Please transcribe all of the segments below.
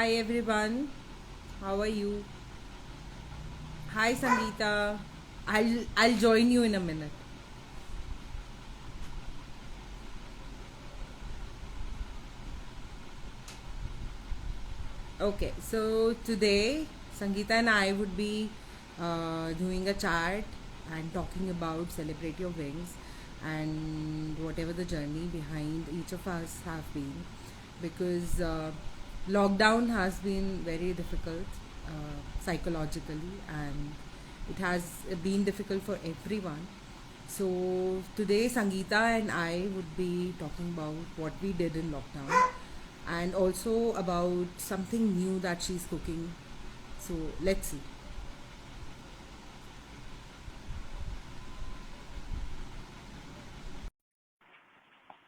Hi everyone, how are you? Hi Sangeeta, I'll join you in a minute. Okay, so today Sangeeta and I would be doing a chart and talking about Celebrate Your Wings and whatever the journey behind each of us have been, because lockdown has been very difficult psychologically, and it has been difficult for everyone. So today Sangeeta and I would be talking about what we did in lockdown and also about something new that she's cooking. So let's see.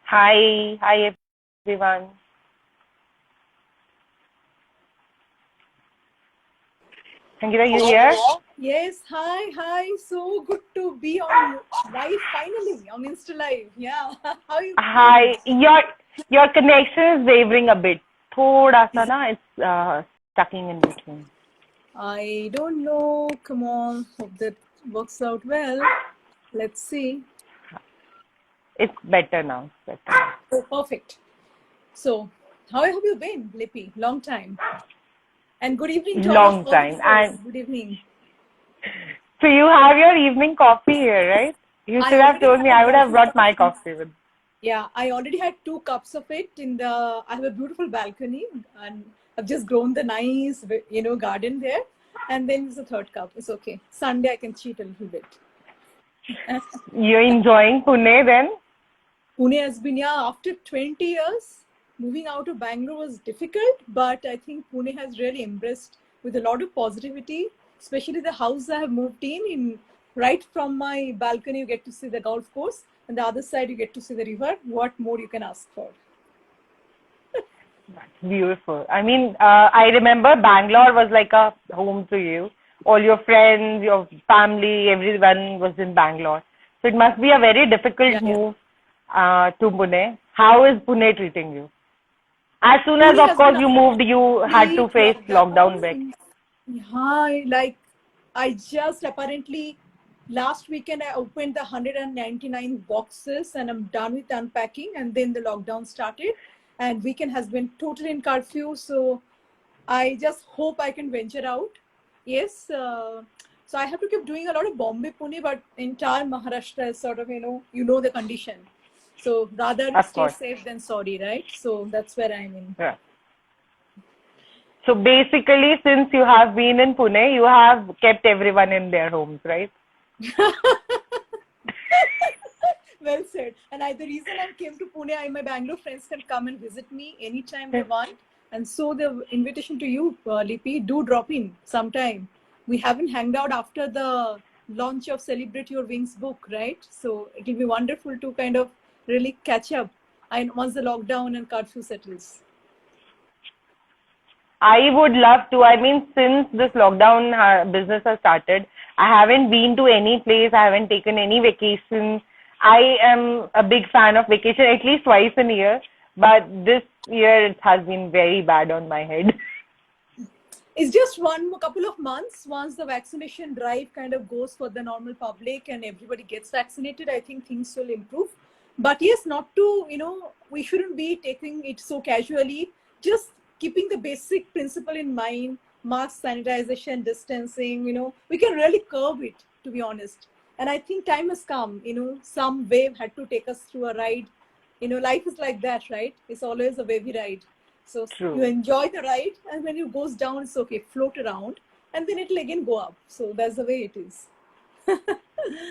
Hi everyone. Sangeeta, you here? Yes, hi. So good to be on live finally on Insta Live. Yeah, how you been? Hi. Your connection is wavering a bit. थोड़ा सा Is it? ना it's stucking in between. I don't know. Come on, hope that works out well. Let's see. It's better now. It's better now. Oh, perfect. So, how have you been, Lippy? Long time. And good evening to all of Long time. audiences. And Good evening. so you have your evening coffee here, right? You I should have already told me. had I would have brought my coffee with. Yeah, I already had 2 cups of it in the. I have a beautiful balcony, and I've just grown the nice, garden there. And then there's a third cup. It's okay. Sunday I can cheat a little bit. You're enjoying Pune then? Pune has been, yeah, after 20 years, moving out of Bangalore was difficult, but I think Pune has really embraced with a lot of positivity, especially the house I have moved in right from my balcony, you get to see the golf course, and the other side, you get to see the river. What more you can ask for? Beautiful. I mean, I remember Bangalore was like a home to you. All your friends, your family, everyone was in Bangalore. So it must be a very difficult Yeah, yeah. move to Pune. How is Pune treating you? As soon as, Pune of has been course, you moved, you had to absolutely face locked lockdown down. back. Yeah, like I just apparently last weekend I opened the 199 boxes and I'm done with unpacking, and then the lockdown started and weekend has been totally in curfew. So I just hope I can venture out. Yes. So I have to keep doing a lot of Bombay Pune, but entire Maharashtra is sort of, the condition. So rather Of stay course. safe than sorry, right? So that's where I'm in. Yeah. So basically, since you have been in Pune, you have kept everyone in their homes, right? Well said. And the reason I came to Pune, my Bangalore friends can come and visit me anytime they want. And so the invitation to you, Lipi, do drop in sometime. We haven't hanged out after the launch of Celebrate Your Wings book, right? So it will be wonderful to kind of really catch up and once the lockdown and curfew settles. I would love to. I mean, since this lockdown business has started, I haven't been to any place. I haven't taken any vacation. I am a big fan of vacation, at least twice in a year. But this year it has been very bad on my head. It's just one couple of months. Once the vaccination drive kind of goes for the normal public and everybody gets vaccinated, I think things will improve. But yes, not to, we shouldn't be taking it so casually. Just keeping the basic principle in mind, mask, sanitization, distancing, we can really curb it, to be honest. And I think time has come, some wave had to take us through a ride. Life is like that, right? It's always a wavy ride. So you True. enjoy the ride, and when it goes down, it's okay, float around, and then it'll again go up. So that's the way it is.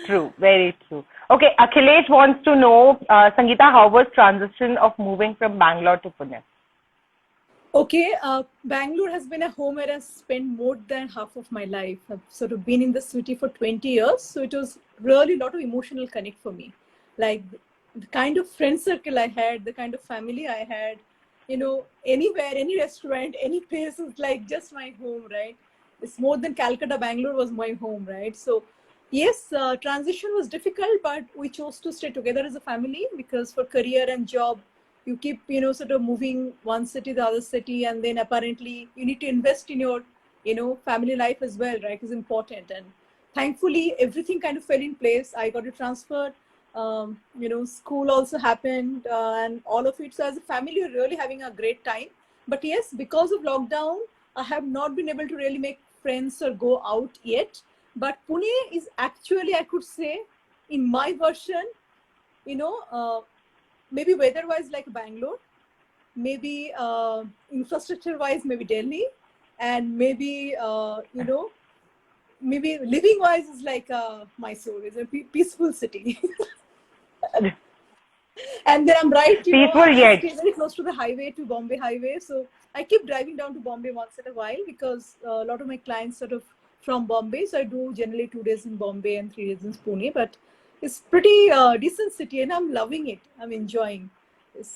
True. Very true. Okay, Akhilesh wants to know, Sangeeta, how was transition of moving from Bangalore to Pune? Okay, Bangalore has been a home where I've spent more than half of my life. I've sort of been in the city for 20 years. So it was really a lot of emotional connect for me. Like the kind of friend circle I had, the kind of family I had, anywhere, any restaurant, any place is like just my home, right? It's more than Calcutta, Bangalore was my home, right? So yes, transition was difficult, but we chose to stay together as a family because for career and job, you keep, you know, sort of moving one city to the other city, and then apparently you need to invest in your, you know, family life as well, right? Is important. And thankfully everything kind of fell in place. I got a transfer, you know, school also happened, and all of it. So as a family, we're really having a great time. But yes, because of lockdown, I have not been able to really make friends or go out yet. But Pune is actually, I could say, in my version, you know, maybe weather-wise like Bangalore, maybe infrastructure-wise maybe Delhi, and maybe you know, maybe living-wise is like Mysore. Is a peaceful city. And then I'm right, you know, Peaceful I yet. stay very close to the highway, to Bombay highway. So I keep driving down to Bombay once in a while, because a lot of my clients sort of from Bombay. So I do generally 2 days in Bombay and 3 days in Pune. But it's pretty decent city, and I'm loving it. I'm enjoying.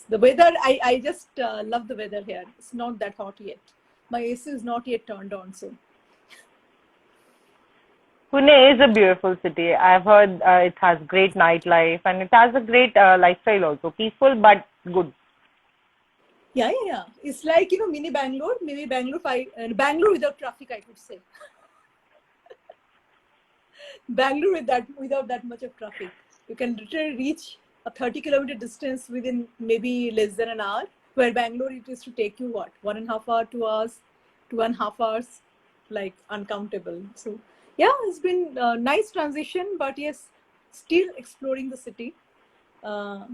The weather, I just love the weather here. It's not that hot yet. My AC is not yet turned on. So Pune is a beautiful city. I've heard it has great nightlife and it has a great lifestyle also. Peaceful but good. yeah. It's like, you know, mini Bangalore, maybe Bangalore, Bangalore without traffic, I could say. Bangalore without that much of traffic. You can literally reach a 30-kilometer distance within maybe less than an hour. Where Bangalore, it used to take you what, 1.5 hours, 2 hours, 2.5 hours, like uncountable. So yeah, it's been a nice transition, but yes, still exploring the city. Uh,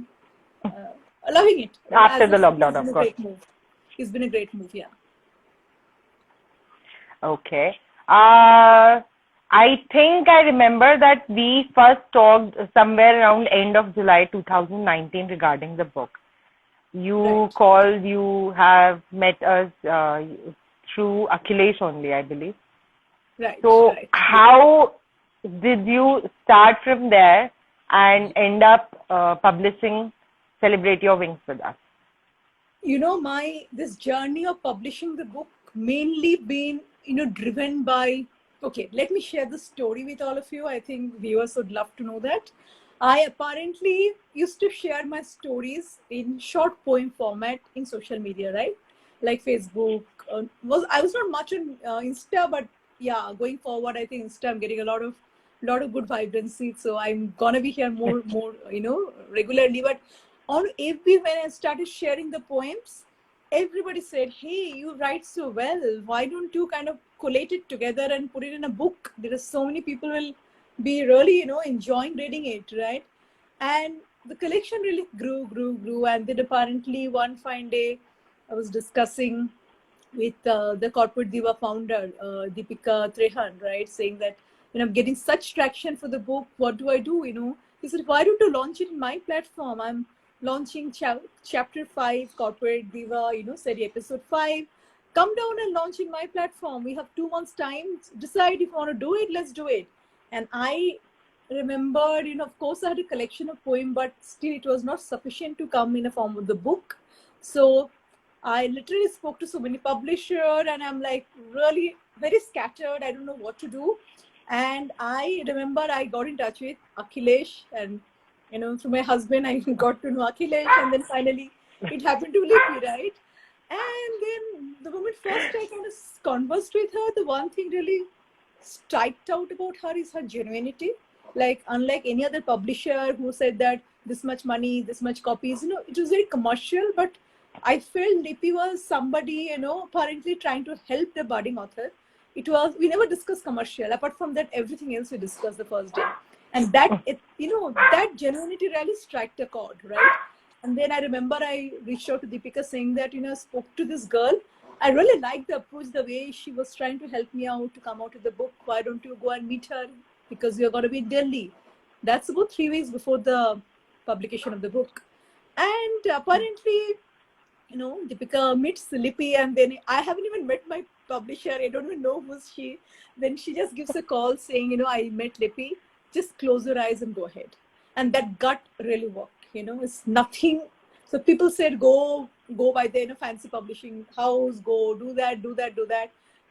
Loving it. After the I said, lockdown, it's been of a course. great move. It's been a great move, yeah. Okay. I think I remember that we first talked somewhere around end of July 2019 regarding the book. You Right. called, you have met us through Akhilesh only, I believe. Right. So Right. how did you start from there and end up publishing Celebrate Your Wings with us? You know, this journey of publishing the book mainly been, you know, driven by, okay, let me share the story with all of you. I think viewers would love to know that. I apparently used to share my stories in short poem format in social media, right? Like Facebook. I was not much on Insta, but yeah, going forward, I think Insta, I'm getting a lot of good vibrancy. So I'm gonna be here more, you know, regularly. But on FB, when I started sharing the poems, everybody said, "Hey, you write so well. Why don't you kind of collate it together and put it in a book? There are so many people will be really, you know, enjoying reading it, right?" And the collection really grew. And then apparently one fine day, I was discussing with the Corporate Diva founder, Deepika Trehan, right, saying that, you know, I'm getting such traction for the book. What do I do? You know, he said, why don't you launch it in my platform? I'm launching chapter 5, Corporate Diva, you know, Seri episode 5. Come down and launch in my platform. We have 2 months time. Decide if you want to do it, let's do it. And I remembered, you know, of course I had a collection of poems, but still it was not sufficient to come in a form of the book. So I literally spoke to so many publishers, and I'm like really very scattered. I don't know what to do. And I remember I got in touch with Akhilesh, and, you know, through my husband, I got to know Akhilesh, and then finally it happened to Lippy, right? And then the moment first I kind of conversed with her, the one thing really striked out about her is her genuinity. Like, unlike any other publisher who said that this much money, this much copies, you know, it was very commercial, but I felt Lippy was somebody, you know, apparently trying to help the budding author. It was, we never discussed commercial. Apart from that, everything else we discussed the first day. And that, you know, that genuinity really struck a chord, right? And then I remember I reached out to Deepika saying that, you know, I spoke to this girl. I really liked the approach, the way she was trying to help me out to come out with the book. Why don't you go and meet her? Because you're going to be in Delhi. That's about 3 weeks before the publication of the book. And apparently, you know, Deepika meets Lippy, and then I haven't even met my publisher. I don't even know who's she. Then she just gives a call saying, you know, I met Lippy. Just close your eyes and go ahead. And that gut really worked. You know, it's nothing. So people said, go by the, you know, fancy publishing house, go do that.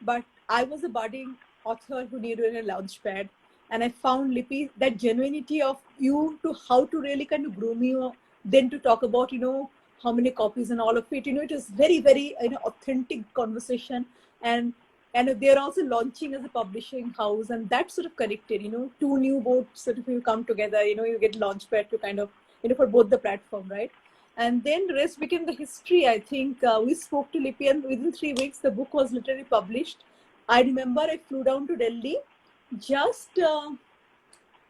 But I was a budding author who needed a launch pad. And I found Lippy, that genuinity of you to how to really kind of groom you, then to talk about, you know, how many copies and all of it. It is very, very authentic conversation, and they're also launching as a publishing house, and that sort of connected. Two new boats sort of you come together. You get Launchpad to kind of for both the platform, right? And then the rest became the history. I think we spoke to Lippy, and within 3 weeks the book was literally published. I remember I flew down to Delhi just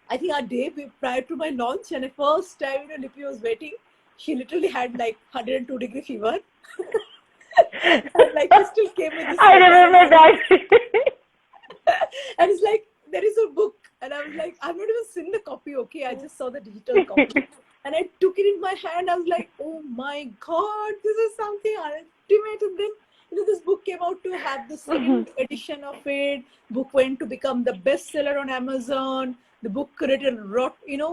I think a day prior to my launch, and the first time Lippy was waiting, she literally had like 102-degree fever. And like she still came with this. I remember that. And it's like, there is a book, and I was like, I've not even seen the copy. Okay, I just saw the digital copy, and I took it in my hand. I was like, oh my god, this is something ultimate. And then this book came out to have the second edition of it. Book went to become the bestseller on Amazon. The book created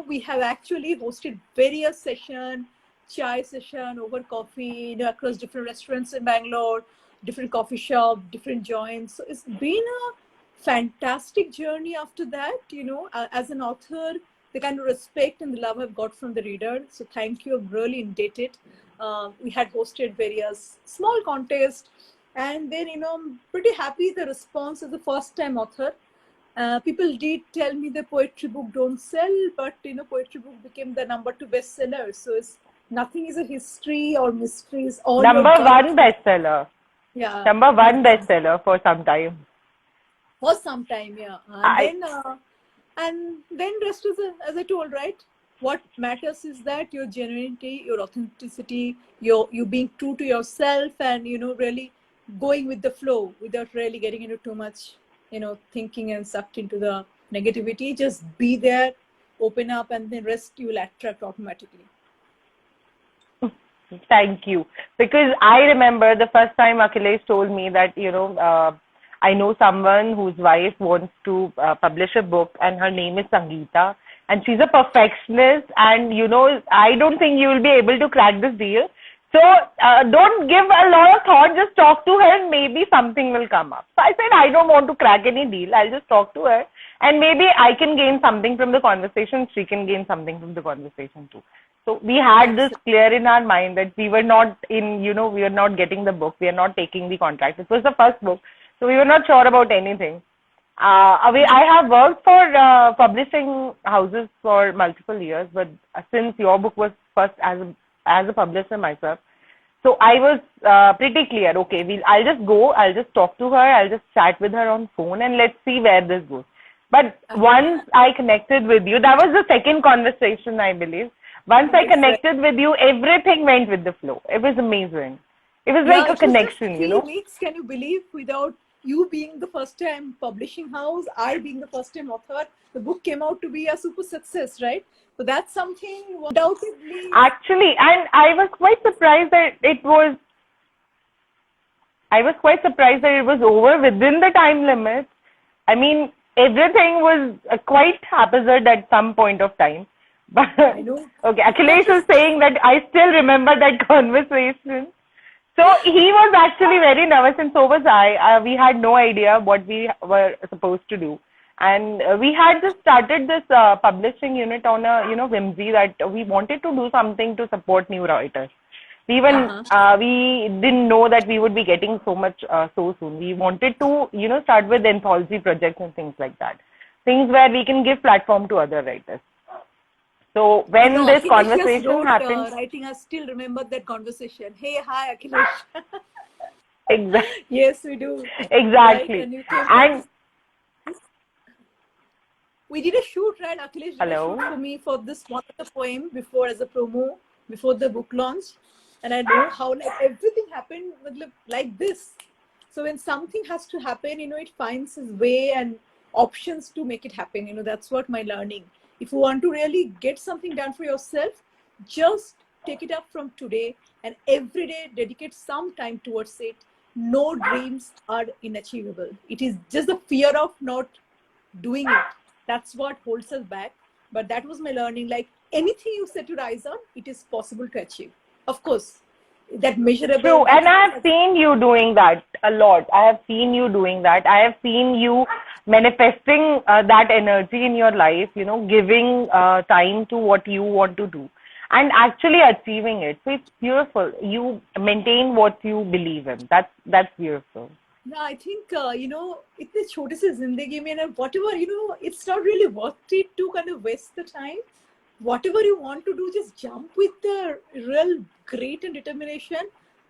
we have actually hosted various sessions, chai session over coffee, across different restaurants in Bangalore, different coffee shop, different joints. So it's been a fantastic journey after that. As an author, the kind of respect and the love I've got from the reader. So thank you. I'm really indebted. We had hosted various small contests, and then I'm pretty happy the response as a first-time author. People did tell me the poetry book don't sell, but poetry book became the number 2 bestseller. So nothing is a history or mysteries. All Number 1 bestseller. Yeah. Number 1 bestseller for some time. For some time, yeah. And then rest is as I told, right? What matters is that your genuinity, your authenticity, you being true to yourself, and really going with the flow without really getting into too much thinking and sucked into the negativity. Just be there, open up, and then rest you will attract automatically. Thank you. Because I remember the first time Akhilesh told me that, I know someone whose wife wants to publish a book, and her name is Sangeeta, and she's a perfectionist, and I don't think you will be able to crack this deal. So don't give a lot of thought, just talk to her and maybe something will come up. So I said, I don't want to crack any deal. I'll just talk to her, and maybe I can gain something from the conversation. She can gain something from the conversation too. So we had this clear in our mind that we were not we are not getting the book. We are not taking the contract. It was the first book. So we were not sure about anything. I have worked for publishing houses for multiple years, but since your book was first as a publisher myself, so I was pretty clear. Okay, I'll just go. I'll just talk to her. I'll just chat with her on phone, and let's see where this goes. But once I connected with you, that was the second conversation, I believe. Once I connected with you, everything went with the flow. It was amazing. It was like a connection, 3 weeks, can you believe, without you being the first time publishing house, I being the first time author, the book came out to be a super success, right? So that's something undoubtedly. Actually, and I was quite surprised that it was over within the time limit. I mean, everything was quite haphazard at some point of time. But I know. Okay, Akhilesh is saying that I still remember that conversation. So he was actually very nervous, and so was I. We had no idea what we were supposed to do, and we had just started this publishing unit on a whimsy that we wanted to do something to support new writers. We didn't know that we would be getting so much so soon. We wanted to start with anthology projects and things like that, things where we can give platform to other writers. So when this conversation happened, writing, I still remember that conversation. Hey, hi, Akhilesh. Exactly. Yes, we do. Exactly. Right? And we did a shoot, right? Akhilesh did Hello? a shoot for me for this one of the poem before, as a promo before the book launch, and I know how everything happened like this. So when something has to happen, it finds its way and options to make it happen. That's what my learning. If you want to really get something done for yourself, just take it up from today, and every day dedicate some time towards it. No dreams are inachievable. It is just the fear of not doing it. That's what holds us back. But that was my learning. Like anything you set your eyes on, it is possible to achieve. Of course, that measurable. True, and I have seen you doing that a lot. I have seen you doing that. I have seen you manifesting that energy in your life, giving time to what you want to do. and actually achieving it. So it's beautiful. You maintain what you believe in. That's beautiful. Yeah, I think इतने छोटे से जिंदगी में ना whatever it's not really worth it to kind of waste the time. Whatever you want to do, just jump with the real great and determination.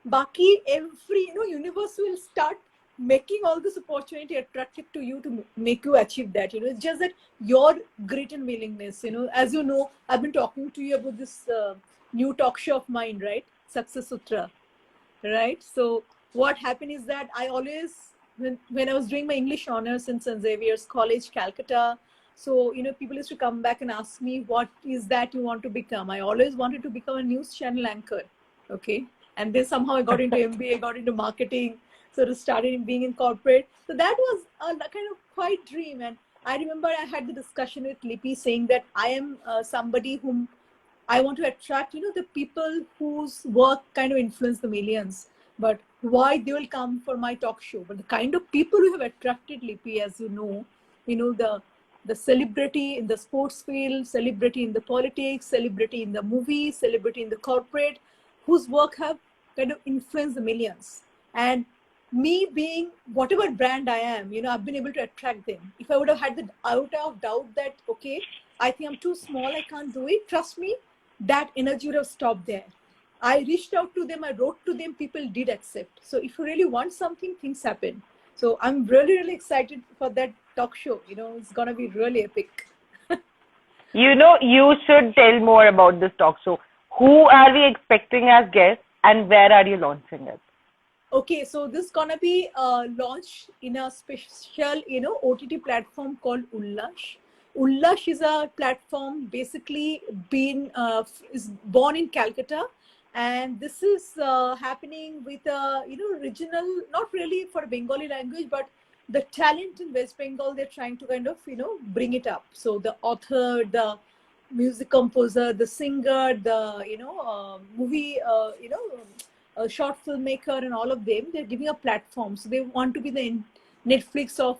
Baki every universe will start making all this opportunity attractive to you to make you achieve that. It's just that your grit and willingness. As you know, I've been talking to you about this new talk show of mine, right? Success Sutra, right? So what happened is that I always, when I was doing my English honors in St. Xavier's College, Calcutta, so people used to come back and ask me, what is that you want to become? I always wanted to become a news channel anchor, okay? And then somehow I got into MBA, got into marketing, sort of started being in corporate. So that was a kind of quite dream. And I remember I had the discussion with Lippy saying that I am somebody whom I want to attract, the people whose work kind of influence the millions. But why they will come for my talk show? But the kind of people who have attracted Lippy, as you know, the celebrity in the sports field, celebrity in the politics, celebrity in the movies, celebrity in the corporate, whose work have kind of influenced the millions. And me being whatever brand I am, I've been able to attract them. If I would have had the iota of doubt that, okay, I think I'm too small, I can't do it, trust me, that energy would have stopped there. I reached out to them, I wrote to them, people did accept. So if you really want something, things happen. So I'm really, really excited for that talk show. It's going to be really epic. You should tell more about this talk show. Who are we expecting as guests and where are you launching it? Okay, so this is going to be launched in a special, OTT platform called Ullash. Ullash is a platform basically is born in Calcutta. And this is happening with a, regional, not really for Bengali language, but the talent in West Bengal, they're trying to kind of, bring it up. So the author, the music composer, the singer, the, movie, a short filmmaker and all of them, they're giving a platform. So they want to be the Netflix of,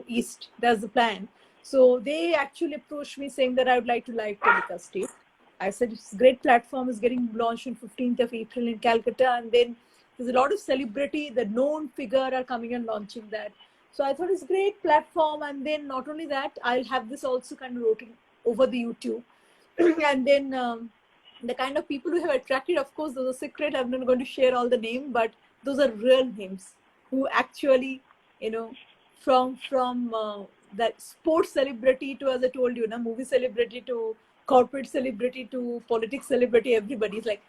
East. That's the plan. So they actually approached me saying that I would like to live telecast it. I said, it's a great platform, is getting launched on 15th of April in Calcutta. And then there's a lot of celebrity, the known figure are coming and launching that. So I thought it's a great platform. And then not only that, I'll have this also kind of rotating over the YouTube. And then the kind of people who have attracted, of course, those are secret. I'm not going to share all the name, but those are real names who actually, from that sports celebrity to, as I told you, movie celebrity to corporate celebrity to politics celebrity, everybody's like,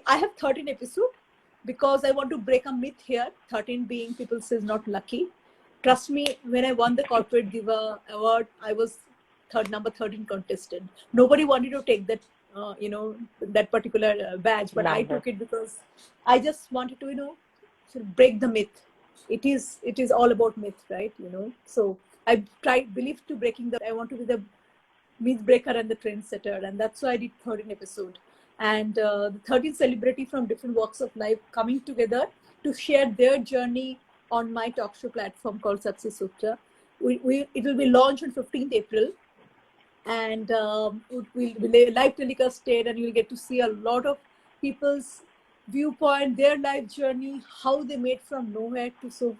I have 13 episodes because I want to break a myth here. 13 being people says not lucky. Trust me, when I won the Corporate Diva award, I was number 13 contestant. Nobody wanted to take that, that particular badge, but I took it because I just wanted to, sort of break the myth. It is all about myth, right? So I believe to breaking I want to be the myth breaker and the trendsetter, and that's why I did 13 episode. And the 13 celebrity from different walks of life coming together to share their journey on my talk show platform called Success Sutra. It will be launched on 15th April, and we'll be live telecasted, and you'll get to see a lot of people's viewpoint, their life journey, how they made from nowhere to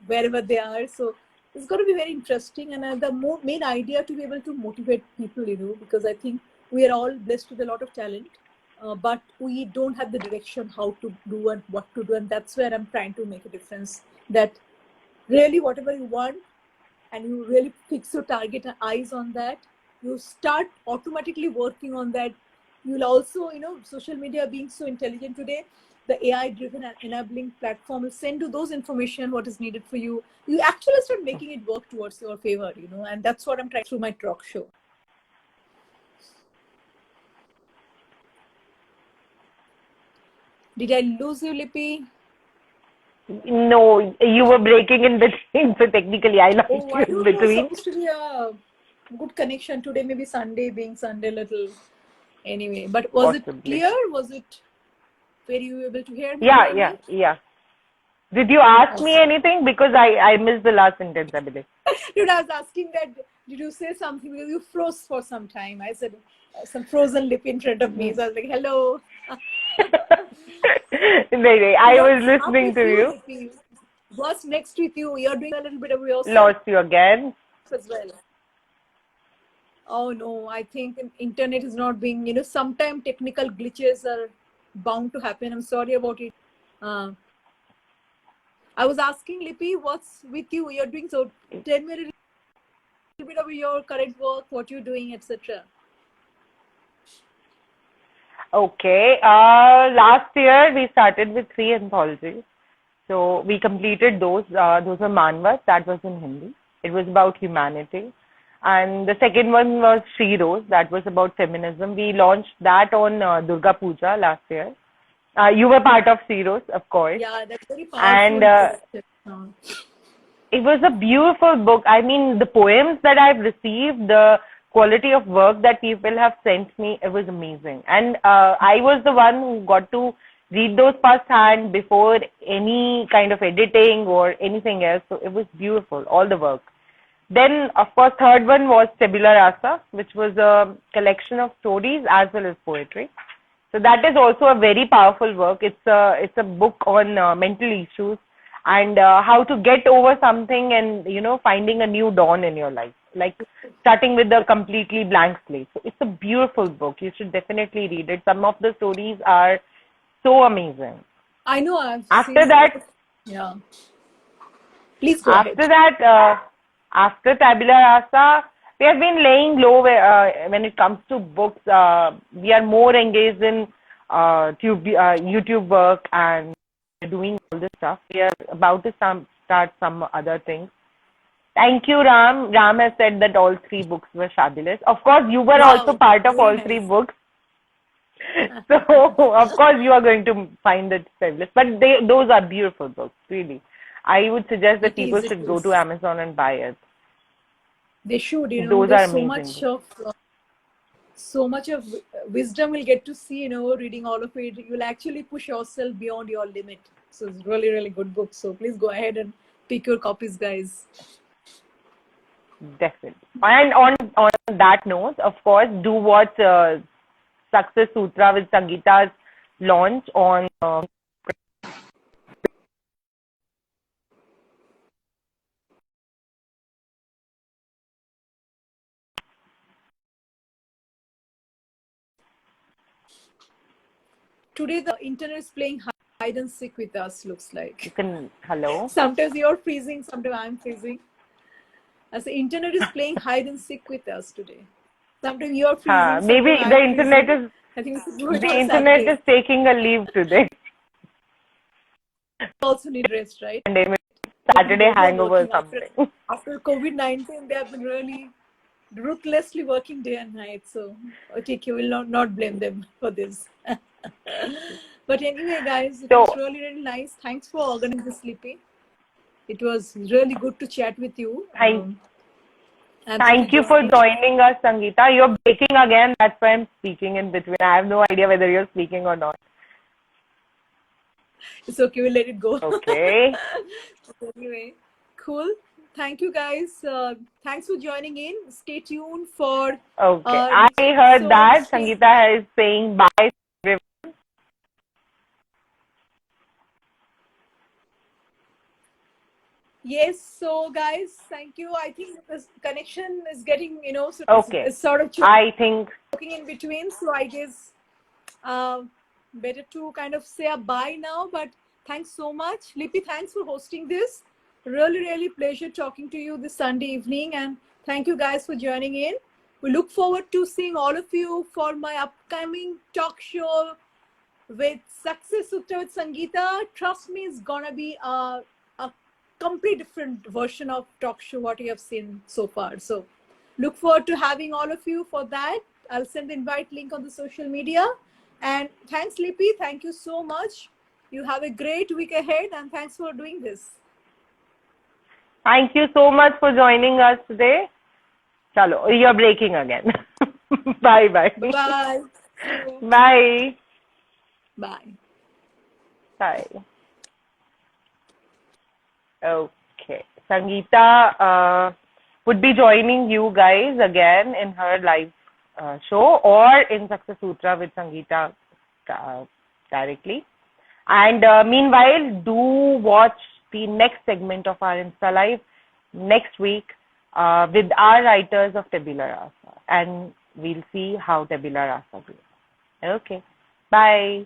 wherever they are. So it's going to be very interesting, and the main idea to be able to motivate people, because I think we are all blessed with a lot of talent, but we don't have the direction how to do and what to do, and that's where I'm trying to make a difference. That really whatever you want, and you really fix your target and eyes on that, you start automatically working on that. You'll also, social media being so intelligent today, the AI-driven and enabling platform will send you those information, what is needed for you. You actually start making it work towards your favor, and that's what I'm trying through my talk show. Did I lose you, Lippy? No, you were breaking in between, so technically I lost you in between. It's supposed to be a good connection today, maybe Sunday being Sunday little. Anyway, but was Possibly. It clear? Was it? Were you able to hear me? Yeah. Did you ask me anything? Because I missed the last sentence, I believe. Dude, I was asking that, did you say something? Because you froze for some time. I said, some frozen lip in front of me. So I was like, hello. I was What's up listening with to you. Lippy? What's next with you? You're doing a little bit of yourself Lost you again. as well. Oh no, I think internet is not being, sometimes technical glitches are bound to happen. I'm sorry about it. I was asking Lippy, what's with you? You're doing so. Tell me a little bit of your current work, what you're doing, etc. Okay. Last year we started with 3 anthologies. So we completed those. Those were Manvas. That was in Hindi. It was about humanity. And the second one was Shri Rose. That was about feminism. We launched that on Durga Puja last year. You were part of Shri Rose, of course. Yeah, that's very powerful. And it was a beautiful book. I mean, the poems that I've received, the quality of work that people have sent me, it was amazing. And I was the one who got to read those firsthand before any kind of editing or anything else. So it was beautiful, all the work. Then, of course, third one was Tabula Rasa, which was a collection of stories as well as poetry. So that is also a very powerful work. It's a book on mental issues and how to get over something and, finding a new dawn in your life. Like starting with a completely blank slate. So it's a beautiful book. You should definitely read it. Some of the stories are so amazing. I know. After that, yeah. Please go ahead. After Tabula Rasa, we have been laying low when it comes to books. We are more engaged in YouTube work and doing all this stuff. We are about to start some other things. Thank you, Ram. Ram has said that all 3 books were fabulous. Of course, you were also part of all 3 books. So, of course, you are going to find it fabulous. But those are beautiful books, really. I would suggest that people should go to Amazon and buy it. They should. Those are there's amazing. So much of wisdom we'll get to see, reading all of it. You'll actually push yourself beyond your limit. So it's really, really good book. So please go ahead and pick your copies, guys. Definitely. And on that note, of course, do watch Success Sutra with Sangeeta's launch on Today the internet is playing hide and seek with us, looks like. Hello? Sometimes you're freezing, sometimes I'm freezing. As the internet is playing hide and seek with us today. Sometimes you're freezing. Maybe the internet freezing. I think the internet is taking a leave today. Also need rest, right? Saturday hangover or something. After COVID-19, they have been really ruthlessly working day and night. So OTK will not blame them for this. But anyway, guys, it was really, really nice. Thanks for organizing this, Lippy. It was really good to chat with you. Thank you for joining us, Sangeeta. You're breaking again. That's why I'm speaking in between. I have no idea whether you're speaking or not. It's okay. We'll let it go. Okay. Anyway, cool. Thank you, guys. Thanks for joining in. Stay tuned for... Okay. I heard that Sangeeta is saying bye. Yes, so guys, thank you. I think this connection is getting, it's sort of choking in between. So I guess better to kind of say a bye now. But thanks so much. Lippy, thanks for hosting this. Really, really pleasure talking to you this Sunday evening. And thank you guys for joining in. We look forward to seeing all of you for my upcoming talk show with Success Sutra with Sangeeta. Trust me, it's going to be a complete different version of talk show what you have seen so far. So look forward to having all of you for that. I'll send the invite link on the social media. And thanks, Lippy. Thank you so much. You have a great week ahead and thanks for doing this. Thank you so much for joining us today. Chalo, you're breaking again. Bye bye. Bye. Bye. Bye. Bye. Okay. Sangeeta would be joining you guys again in her live show or in Success Sutra with Sangeeta directly. And meanwhile, do watch the next segment of our Insta Live next week with our writers of Tabula Rasa. And we'll see how Tabula Rasa goes. Okay. Bye.